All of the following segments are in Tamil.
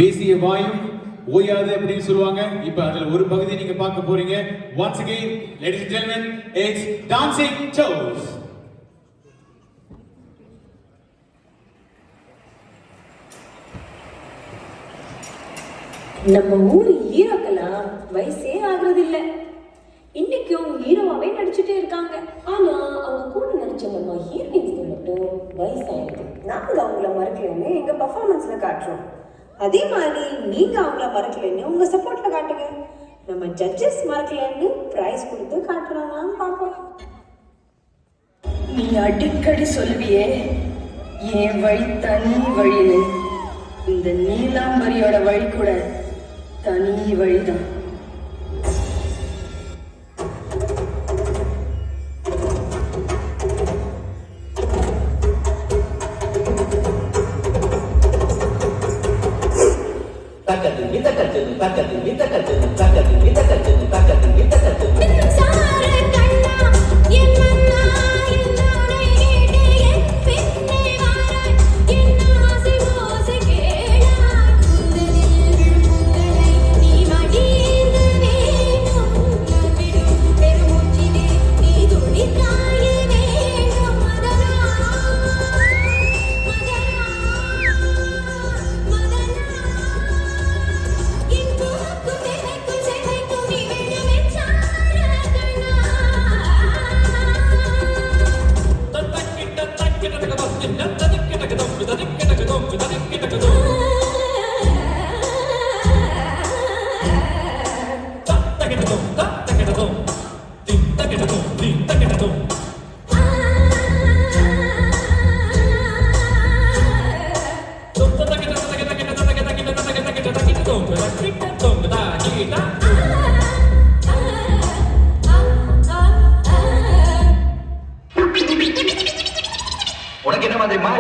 பேசிய வாயும் ஓயாது அப்படின்னு சொல்லுவாங்க. இப்ப அதுல ஒரு பகுதி நீங்க பார்க்க போறீங்க. Once again, ladies and gentlemen, it's dancing toes. நம்ம ஊர் ஹீரோக்கெல்லாம் வயசே ஆகுறது இல்ல. இன்னைக்கும் ஹீரோவாவே நடிச்சுட்டே இருக்காங்க. ஆனா அவங்க கூட நடிச்ச நம்ம ஹீரோயின்ஸ்க்கு மட்டும் வயசாயிருக்கு. நாங்க அவங்கள மறக்கலன்னு எங்க பர்ஃபார்மன்ஸ்ல காட்டுறோம். அதே மாதிரி நீங்க அவங்கள மறக்கலன்னு உங்க சப்போர்ட்ல காட்டுங்க. நம்ம ஜட்ஜஸ் மறக்கலன்னு பிரைஸ் கொடுத்து காட்டுறாங்களான்னு பார்ப்போம். நீ அடிக்கடி சொல்லுவியே என் வழி தனி வழின்னு. இந்த நீலாம்பரியோட வழி கூட தனி வழிதான்.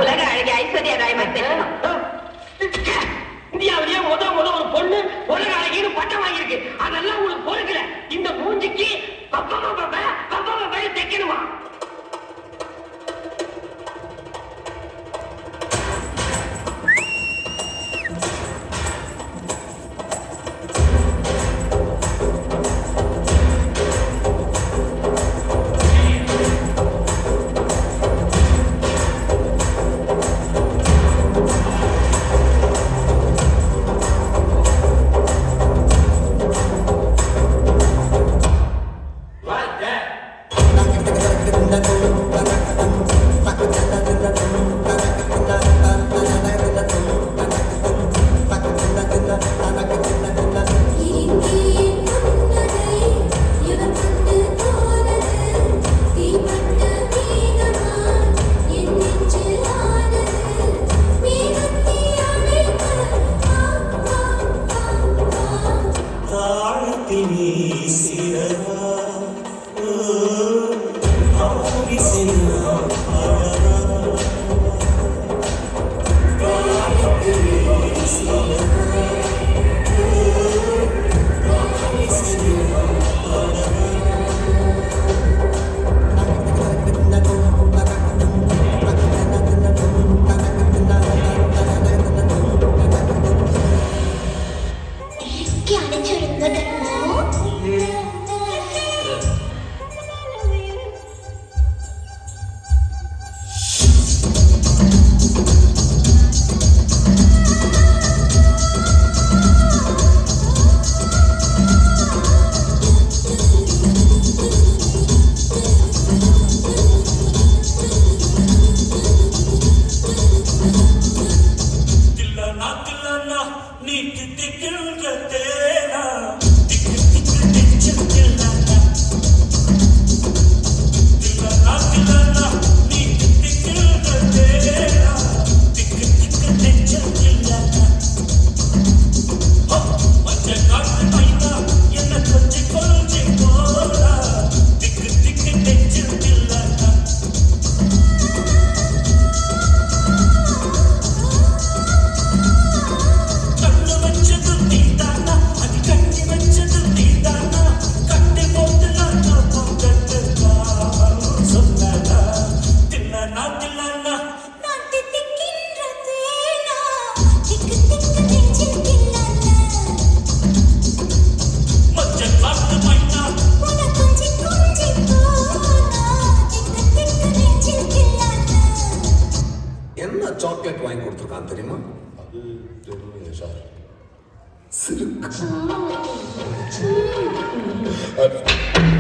உலக அழகி ஐஸ்வர்யா ராய் இந்தியாவிலேயே முத ஒரு பொண்ணு உலக அழகின்னு பட்டம் வாங்கியிருக்கு. அதெல்லாம் உங்களுக்கு பொறுக்கல. இந்த மூஞ்சிக்கு தைக்கணுமா? Dönün yaşar. Sırık. Hadi.